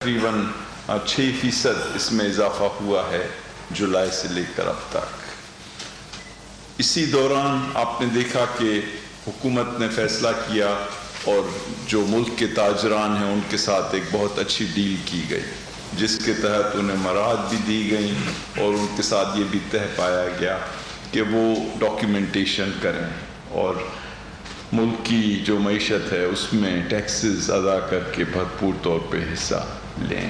تقریباً 6% اس میں اضافہ ہوا ہے جولائی سے لے کر اب تک۔ اسی دوران آپ نے دیکھا کہ حکومت نے فیصلہ کیا اور جو ملک کے تاجران ہیں ان کے ساتھ ایک بہت اچھی ڈیل کی گئی، جس کے تحت انہیں مراد بھی دی گئیں اور ان کے ساتھ یہ بھی طے پایا گیا کہ وہ ڈاکیومنٹیشن کریں اور ملک کی جو معیشت ہے اس میں ٹیکسز ادا کر کے بھرپور طور پہ حصہ لیں۔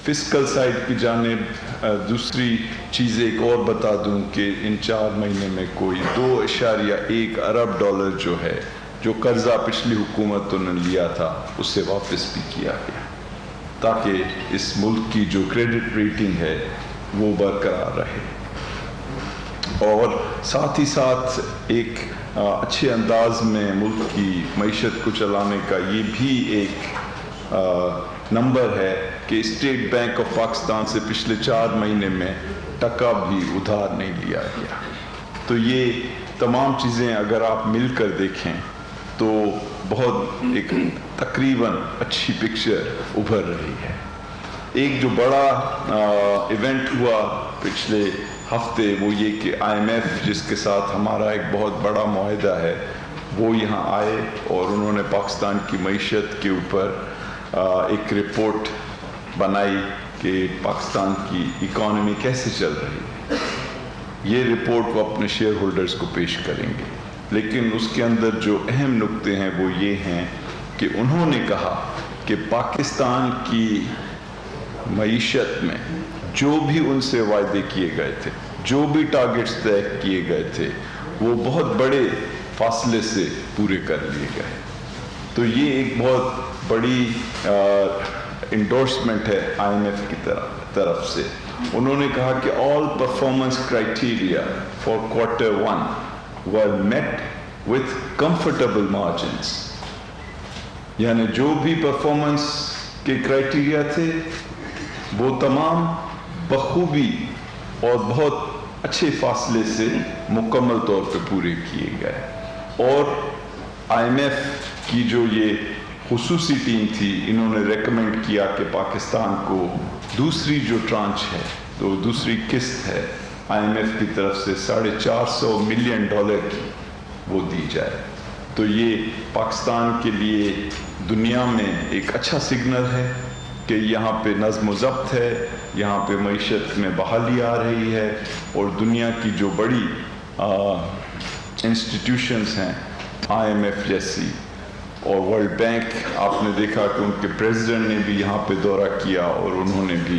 فسکل سائڈ کی جانب دوسری چیز ایک اور بتا دوں کہ ان 4 مہینے میں کوئی 2.1 ارب ڈالر جو ہے، جو قرضہ پچھلی حکومتوں نے لیا تھا، اسے واپس بھی کیا گیا تاکہ اس ملک کی جو کریڈٹ ریٹنگ ہے وہ برقرار رہے، اور ساتھ ہی ساتھ ایک اچھے انداز میں ملک کی معیشت کو چلانے کا یہ بھی ایک نمبر ہے کہ اسٹیٹ بینک آف پاکستان سے پچھلے 4 مہینے میں ٹکا بھی ادھار نہیں لیا گیا۔ تو یہ تمام چیزیں اگر آپ مل کر دیکھیں تو بہت ایک تقریباً اچھی پکچر ابھر رہی ہے۔ ایک جو بڑا ایونٹ ہوا پچھلے ہفتے وہ یہ کہ IMF جس کے ساتھ ہمارا ایک بہت بڑا معاہدہ ہے، وہ یہاں آئے اور انہوں نے پاکستان کی معیشت کے اوپر ایک رپورٹ بنائی کہ پاکستان کی اکانومی کیسے چل رہی ہے۔ یہ رپورٹ وہ اپنے شیئر ہولڈرز کو پیش کریں گے، لیکن اس کے اندر جو اہم نکتے ہیں وہ یہ ہیں کہ انہوں نے کہا کہ پاکستان کی معیشت میں جو بھی ان سے وعدے کیے گئے تھے، جو بھی ٹارگٹس طے کیے گئے تھے، وہ بہت بڑے فاصلے سے پورے کر لیے گئے۔ تو یہ ایک بہت بڑی انڈورسمنٹ ہے IMF کی طرف سے۔ انہوں نے کہا کہ all performance criteria for Q1 were met with comfortable margins، یعنی جو بھی پرفارمنس کے کرائٹیریا تھے وہ تمام بخوبی اور بہت اچھے فاصلے سے مکمل طور پہ پورے کیے گئے، اور IMF کی جو یہ خصوصی ٹیم تھی انہوں نے ریکمینڈ کیا کہ پاکستان کو دوسری جو ٹرانچ ہے، تو دوسری قسط ہے IMF کی طرف سے $450 ملین کی وہ دی جائے۔ تو یہ پاکستان کے لیے دنیا میں ایک اچھا سگنل ہے کہ یہاں پہ نظم و ضبط ہے، یہاں پہ معیشت میں بحالی آ رہی ہے، اور دنیا کی جو بڑی انسٹیٹیوشنز ہیں IMF جیسی اور ورلڈ بینک، آپ نے دیکھا کہ ان کے پریزیڈنٹ نے بھی یہاں پہ دورہ کیا اور انہوں نے بھی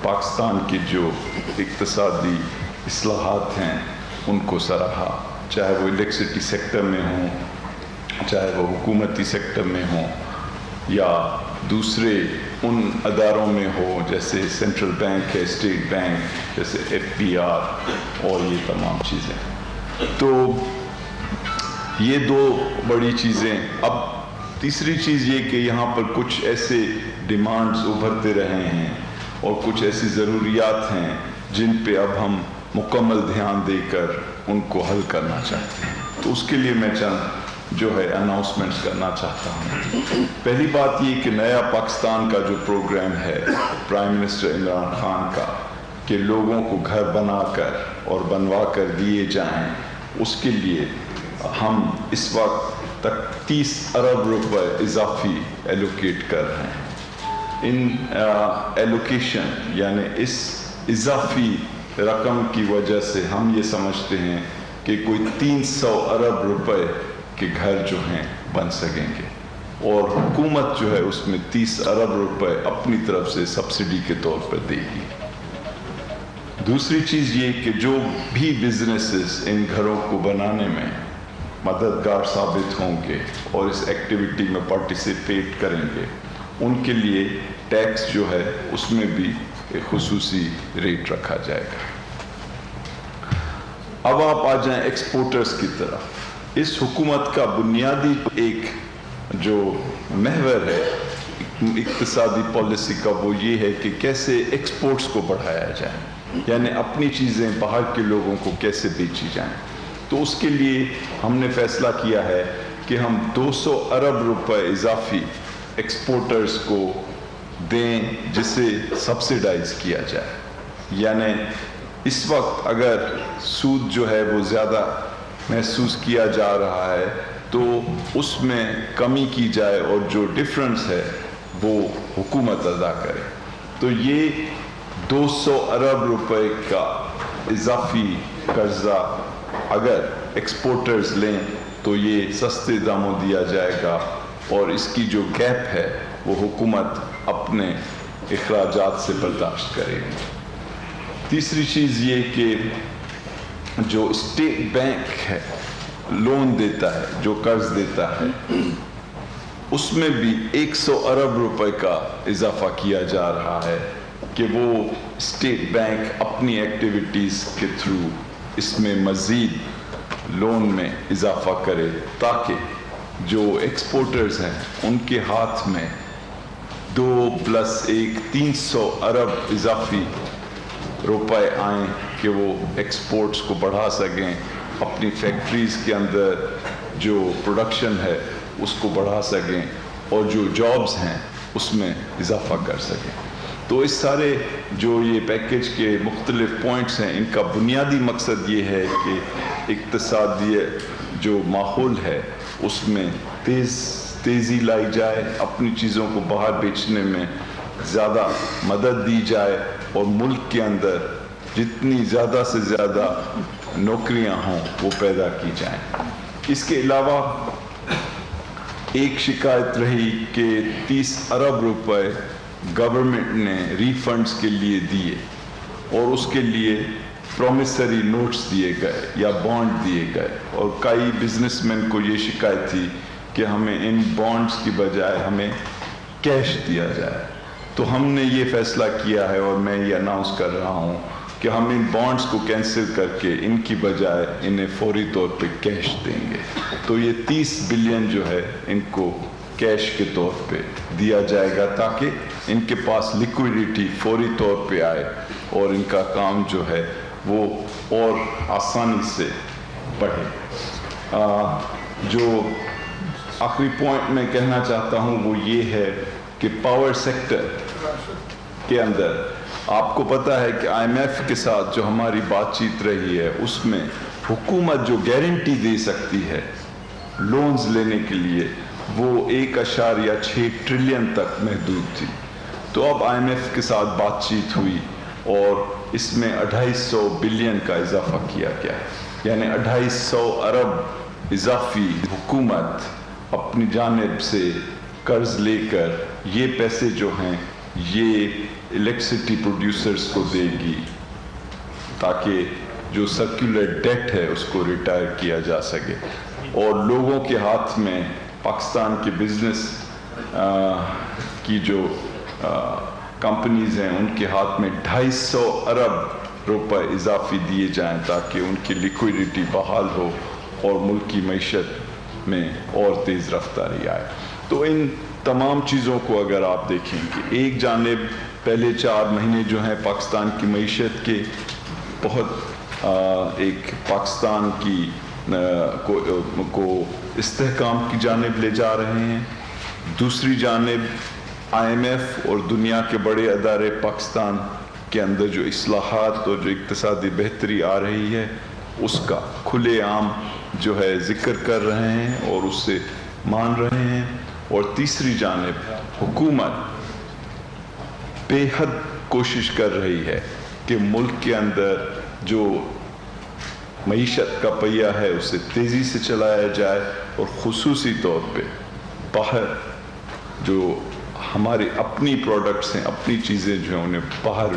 پاکستان کی جو اقتصادی اصلاحات ہیں ان کو سراہا، چاہے وہ الیکٹرسٹی سیکٹر میں ہوں، چاہے وہ حکومتی سیکٹر میں ہوں، یا دوسرے ان اداروں میں ہو جیسے سینٹرل بینک ہے، اسٹیٹ بینک، جیسے FBR اور یہ تمام چیزیں۔ تو یہ 2 بڑی چیزیں۔ اب تیسری چیز یہ کہ یہاں پر کچھ ایسے ڈیمانڈز ابھرتے رہے ہیں اور کچھ ایسی ضروریات ہیں جن پہ اب ہم مکمل دھیان دے کر ان کو حل کرنا چاہتے ہیں۔ تو اس کے لیے میں چند جو ہے اناؤنسمنٹس کرنا چاہتا ہوں۔ پہلی بات یہ کہ نیا پاکستان کا جو پروگرام ہے پرائم منسٹر عمران خان کا، کہ لوگوں کو گھر بنا کر اور بنوا کر دیے جائیں، اس کے لیے ہم اس وقت تک 30 ارب روپے اضافی ایلوکیٹ کر رہے ہیں۔ ان ایلوکیشن یعنی اس اضافی رقم کی وجہ سے ہم یہ سمجھتے ہیں کہ کوئی 300 ارب روپے کے گھر جو ہیں بن سکیں گے، اور حکومت جو ہے اس میں 30 ارب روپے اپنی طرف سے سبسڈی کے طور پر دے گی۔ دوسری چیز یہ کہ جو بھی بزنسز ان گھروں کو بنانے میں مددگار ثابت ہوں گے اور اس ایکٹیویٹی میں پارٹیسپیٹ کریں گے، ان کے لیے ٹیکس جو ہے اس میں بھی ایک خصوصی ریٹ رکھا جائے گا۔ اب آپ آ جائیں ایکسپورٹرز کی طرف۔ اس حکومت کا بنیادی ایک جو محور ہے اقتصادی پالیسی کا وہ یہ ہے کہ کیسے ایکسپورٹس کو بڑھایا جائے، یعنی اپنی چیزیں باہر کے لوگوں کو کیسے بیچی جائیں۔ تو اس کے لیے ہم نے فیصلہ کیا ہے کہ ہم 200 ارب روپے اضافی ایکسپورٹرز کو دیں جسے سبسیڈائز کیا جائے. یعنی اس وقت اگر سود جو ہے وہ زیادہ محسوس کیا جا رہا ہے تو اس میں کمی کی جائے اور جو ڈفرنس ہے وہ حکومت ادا کرے. تو یہ 200 ارب روپے کا اضافی قرضہ اگر ایکسپورٹرز لیں تو یہ سستے داموں دیا جائے گا اور اس کی جو گیپ ہے وہ حکومت اپنے اخراجات سے برداشت کرے گی. تیسری چیز یہ کہ جو اسٹیٹ بینک ہے لون دیتا ہے, جو قرض دیتا ہے, اس میں بھی 100 ارب روپے کا اضافہ کیا جا رہا ہے کہ وہ اسٹیٹ بینک اپنی ایکٹیویٹیز کے تھرو اس میں مزید لون میں اضافہ کرے تاکہ جو ایکسپورٹرز ہیں ان کے ہاتھ میں 2+1 300 ارب اضافی روپے آئیں کہ وہ ایکسپورٹس کو بڑھا سکیں, اپنی فیکٹریز کے اندر جو پروڈکشن ہے اس کو بڑھا سکیں اور جو جابز ہیں اس میں اضافہ کر سکیں. تو اس سارے جو یہ پیکیج کے مختلف پوائنٹس ہیں ان کا بنیادی مقصد یہ ہے کہ اقتصادی جو ماحول ہے اس میں تیزی لائی جائے, اپنی چیزوں کو باہر بیچنے میں زیادہ مدد دی جائے اور ملک کے اندر جتنی زیادہ سے زیادہ نوکریاں ہوں وہ پیدا کی جائیں. اس کے علاوہ ایک شکایت رہی کہ 30 ارب روپے گورنمنٹ نے ریفنڈز کے لیے دیے اور اس کے لیے پرومیسری نوٹس دیے گئے یا بانڈ دیے گئے, اور کئی بزنس مین کو یہ شکایت تھی کہ ہمیں ان بانڈز کی بجائے ہمیں کیش دیا جائے. تو ہم نے یہ فیصلہ کیا ہے اور میں یہ اناؤنس کر رہا ہوں کہ ہم ان بانڈز کو کینسل کر کے ان کی بجائے انہیں فوری طور پہ کیش دیں گے. تو یہ 30 بلین جو ہے ان کو کیش کے طور پہ دیا جائے گا تاکہ ان کے پاس لیکوڈیٹی فوری طور پہ آئے اور ان کا کام جو ہے وہ اور آسانی سے بڑھے. جو آخری پوائنٹ میں کہنا چاہتا ہوں وہ یہ ہے کہ پاور سیکٹر کے اندر آپ کو پتہ ہے کہ IMF کے ساتھ جو ہماری بات چیت رہی ہے اس میں حکومت جو گارنٹی دے سکتی ہے لونز لینے کے لیے وہ 1.6 ٹریلین تک محدود تھی. تو اب IMF کے ساتھ بات چیت ہوئی اور اس میں 250 بلین کا اضافہ کیا گیا, یعنی 250 ارب اضافی حکومت اپنی جانب سے قرض لے کر یہ پیسے جو ہیں یہ الیکٹرسٹی پروڈیوسرز کو دے گی تاکہ جو سرکولر ڈیٹ ہے اس کو ریٹائر کیا جا سکے, اور لوگوں کے ہاتھ میں پاکستان کے بزنس کی جو کمپنیز ہیں ان کے ہاتھ میں 250 ارب روپے اضافی دیے جائیں تاکہ ان کی لیکوڈیٹی بحال ہو اور ملک کی معیشت میں اور تیز رفتاری آئے. تو ان تمام چیزوں کو اگر آپ دیکھیں کہ ایک جانب پہلے 4 مہینے جو ہیں پاکستان کی معیشت کے بہت ایک پاکستان کی کو استحکام کی جانب لے جا رہے ہیں, دوسری جانب IMF اور دنیا کے بڑے ادارے پاکستان کے اندر جو اصلاحات اور جو اقتصادی بہتری آ رہی ہے اس کا کھلے عام جو ہے ذکر کر رہے ہیں اور اس سے مان رہے ہیں, اور تیسری جانب حکومت بے حد کوشش کر رہی ہے کہ ملک کے اندر جو معیشت کا پہیہ ہے اسے تیزی سے چلایا جائے اور خصوصی طور پہ باہر جو ہماری اپنی پروڈکٹس ہیں اپنی چیزیں جو ہیں انہیں باہر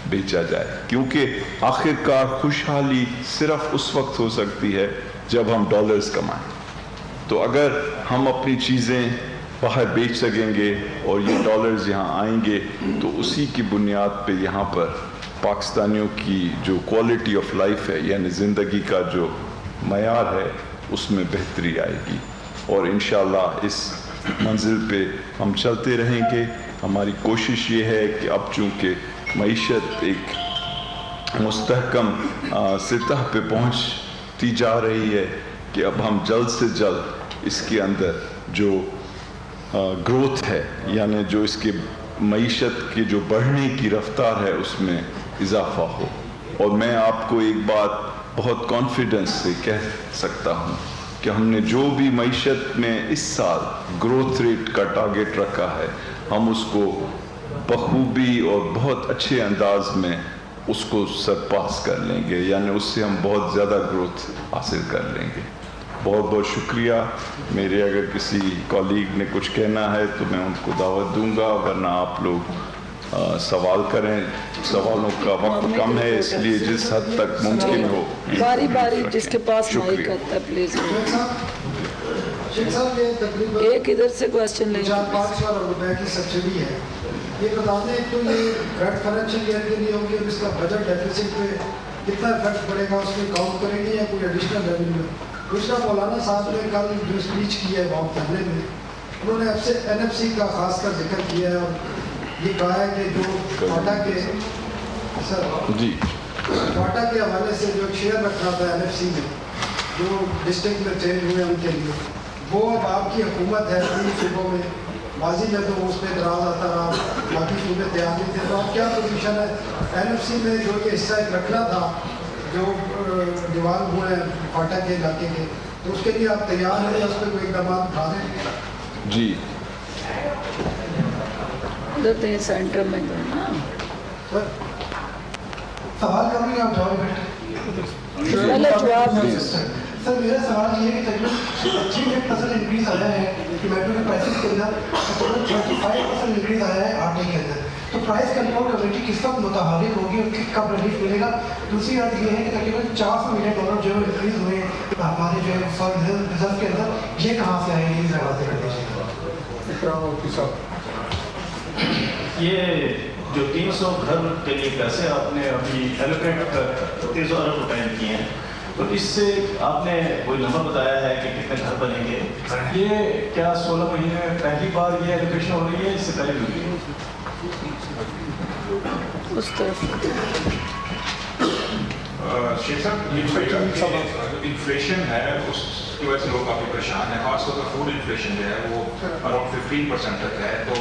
بیچا جائے, کیونکہ آخرکار خوشحالی صرف اس وقت ہو سکتی ہے جب ہم ڈالرز کمائیں. تو اگر ہم اپنی چیزیں باہر بیچ سکیں گے اور یہ ڈالرز یہاں آئیں گے تو اسی کی بنیاد پہ یہاں پر پاکستانیوں کی جو کوالٹی آف لائف ہے یعنی زندگی کا جو معیار ہے اس میں بہتری آئے گی, اور انشاءاللہ اس منزل پہ ہم چلتے رہیں گے. ہماری کوشش یہ ہے کہ اب چونکہ معیشت ایک مستحکم سطح پہ پہنچتی جا رہی ہے کہ اب ہم جلد سے جلد اس کے اندر جو گروتھ ہے یعنی جو اس کے معیشت کی جو بڑھنے کی رفتار ہے اس میں اضافہ ہو. اور میں آپ کو ایک بات بہت کانفیڈنس سے کہہ سکتا ہوں کہ ہم نے جو بھی معیشت میں اس سال گروتھ ریٹ کا ٹارگیٹ رکھا ہے ہم اس کو بخوبی اور بہت اچھے انداز میں اس کو سرپاس کر لیں گے, یعنی اس سے ہم بہت زیادہ گروتھ حاصل کر لیں گے. بہت بہت شکریہ. میرے اگر کسی کولیگ نے کچھ کہنا ہے تو میں ان کو دعوت دوں گا, ورنہ آپ لوگ سوال کریں. سوالوں کا وقت کم ہے اس لیے جس حد تک ممکن ہو باری باری جس کے پاس مائک آتا ہے پلیز. ایک ادھر سے کوشچن لیں. 5 کروڑ روپے کی سبسڈی ہے, یہ بتا دیں تو یہ کرنٹ فائنینشیل ایئر کے لیے ہوگی اور اس کا بجٹ ڈیفیسٹ پہ کتنا افیکٹ پڑے گا اس میں کاؤنٹ کریں گے یا کوئی ایڈیشنل ریونیو. دوسرا مولانا صاحب نے کل جو اسپیچ کی ہے وہاں پڑھنے میں انہوں نے NFC کا خاص کر ذکر کیا ہے اور یہ کہا ہے کہ جو ٹاٹا کے ٹاٹا کے حوالے سے جو شیئر رکھنا تھا NFC میں جو ڈسٹرکٹ میں چینج ہوئے ان کے لیے وہ اب آپ کی حکومت ہے 3 صوبوں میں. ماضی میں تو اس پہ اعتراض آتا رہا, باقی صوبے تیار نہیں تھے. تو آپ کیا پوزیشن ہے NFC میں جو یہ حصہ ایک رکھنا تھا جو دیوار ہوئے ہیں ٹاٹا کے علاقے کے, تو اس کے لیے آپ تیار ہیں یا اس پہ کوئی اقدامات اٹھا رہے ہیں؟ جی ادھر سینٹر میں جو نا سوال کروں گا, آپ جواب پہلے جواب سر. میرا سوال یہ ہے کہ تقریباً 38% انکریز آیا ہے ٹومیٹو کے پرائسز کے اندر, تقریباً 35% انکریز آیا ہے آٹے کے اندر. تو پرائس کنٹرول کمیٹی کس وقت متحرک ہوگی اور کب ریلیف ملے گا؟ دوسری بات یہ ہے کہ تقریباً $400 ملین جو انکریز ہوئے ہمارے جو ہے فارم ریزرو کے اندر, یہ کہاں سے آئے ہیں؟ یہ ذرا سے کر دیجیے. یہ جو 300 گھر کے لیے پیسے آپ نے ابھی ایلوکیٹ 300 ارب روپے کیے ہیں, تو اس سے آپ نے کوئی نمبر بتایا ہے کہ کتنے گھر بنیں گے؟ یہ کیا 16 مہینے میں پہلی بار یہ ایلوکیشن ہو رہی ہے, اس سے پہلے بھی ہوئی ہے؟ اس طرف شیخ صاحب, یہ انفلیشن ہے اس کی وجہ سے لوگ کافی پریشان ہیں, خاص طور پر فوڈ انفلیشن جو ہے وہ اراؤنڈ 15% تک ہے. تو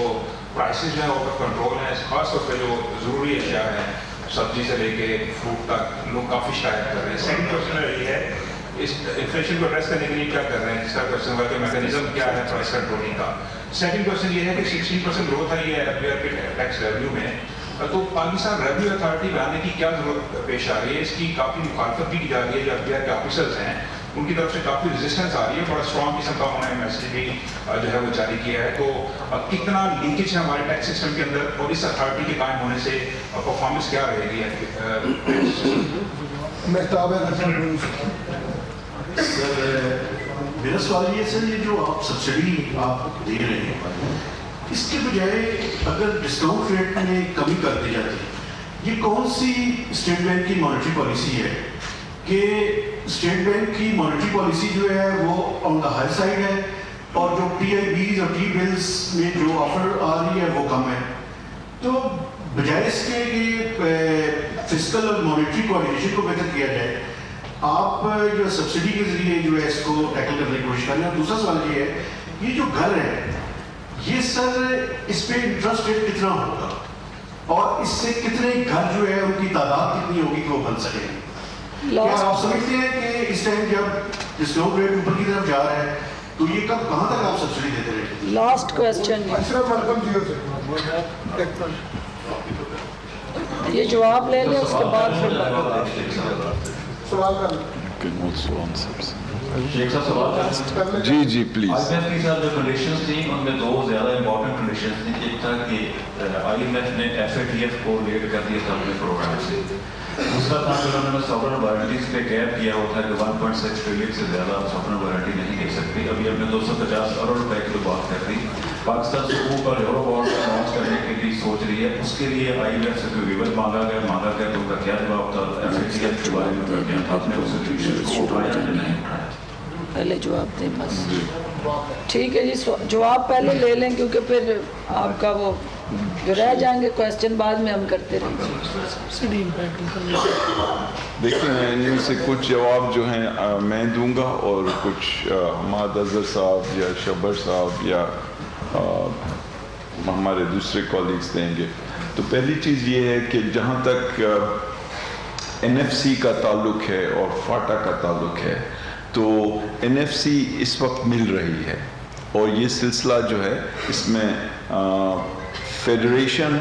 پرائسز جو ہے اوپر کنٹرول ہیں, خاص طور پہ جو ضروری اشیاء ہیں سبزی سے لے کے فروٹ تک لوگ کافی شکایت کر رہے ہیں. سیکنڈ کوشچن یہ ہے اس انفلیشن کو ایڈریس کرنے کے لیے کیا کر رہے ہیں, جس کا کوشچن ہوا کہ میکینزم کیا ہے پرائس کنٹرولنگ کا. سیکنڈ کوشچن یہ ہے کہ 16% گروتھ ہے یہ ایف بی آر کے ٹیکس ریونیو میں, تو پاکستان ریونیو اتھارٹی بنانے کی کیا ضرورت پیش آ رہی ہے؟ اس کی کافی مخالفت بھی کی جا رہی ہے. جو ایف بی آر کے آفیسرز ہیں ان کی طرف سے کافی ریزسٹنس آ رہی ہے, بڑا اسٹرانگ قسم کا انہوں نے میسیج بھی جو ہے وہ جاری کیا ہے. تو کتنا لیکیج ہے ہمارے ٹیکس سسٹم کے اندر, اور اس اتھارٹی کے قائم ہونے سے پرفارمنس کیا رہے گی؟ میرا سوال یہ سر, یہ جو آپ سبسڈی آپ دے رہے ہیں اس کے بجائے اگر ڈسکاؤنٹ ریٹ میں کمی کر دی جاتی ہے, یہ کون سی اسٹیٹ بینک کی مانیٹری پالیسی ہے کہ اسٹیٹ بینک کی مانیٹری پالیسی جو ہے وہ آن دا ہائی سائڈ ہے اور جو PIBs اور T-bills میں جو آفر آ رہی ہے وہ کم ہے؟ تو بجائے اس کے کہ فسکل اور مانیٹری کوآرڈینیشن کو بہتر کیا جائے, آپ جو سبسڈی کے ذریعے جو ہے اس کو ٹیکل کرنے کی کوشش کریں. اور دوسرا سوال یہ ہے, یہ جو گھر ہے یہ سر اس پہ انٹرسٹ ریٹ کتنا ہوگا اور اس سے کتنے گھر جو ہے ان کی تعداد کتنی ہوگی کہ وہ بن سکیں؟ کیا آپ سمجھتے ہیں کہ اس ٹائم جب ڈسکاؤنٹ ریٹ اوپر کی طرف جا رہا ہے تو یہ کہاں تک آپ سبسڈی دیتے رہے؟ لاسٹ کوشچن یہ جواب لے لیں, اس کے بعد سوال کر شیخ صاحب سوال جی جی پلیز. IMF کے ساتھ جو کنڈیشنز تھیں ان میں 2 زیادہ امپورٹنٹ کنڈیشنز تھیں. ایک تھا کہ IMF نے FATF کو لیٹ کر دیا تھا اپنے پروگرام سے. دوسرا تھا کہ انہوں نے سوورن وارنٹیز پہ کیپ کیا ہوا تھا کہ 1.6 ٹریلین سے زیادہ سوورن وارنٹی نہیں دے سکتی. ابھی ہم نے 250 ارب روپے کی بات کر رہی. پاکستان سکوک اور یورو بانڈ کا لانچ کرنے کے لیے سوچ رہی ہے, اس کے لیے IMF سے کوئی ویور مانگا گیا تو ان کا کیا جواب تھا؟ FATF کے بارے میں آپ نے اس کو اٹھایا یا نہیں اٹھایا؟ پہلے جواب دیں بس. ٹھیک ہے جی, جواب پہلے لے لیں کیونکہ پھر آپ کا وہ جو رہ جائیں گے کویسچن بعد میں ہم کرتے رہیں گے. دیکھیں ان میں سے کچھ جواب جو ہیں میں دوں گا اور کچھ حماد اظہر صاحب یا شبر صاحب یا ہمارے دوسرے کالیگز دیں گے. تو پہلی چیز یہ ہے کہ جہاں تک NFC کا تعلق ہے اور فاٹا کا تعلق ہے تو NFC اس وقت مل رہی ہے اور یہ سلسلہ جو ہے اس میں فیڈریشن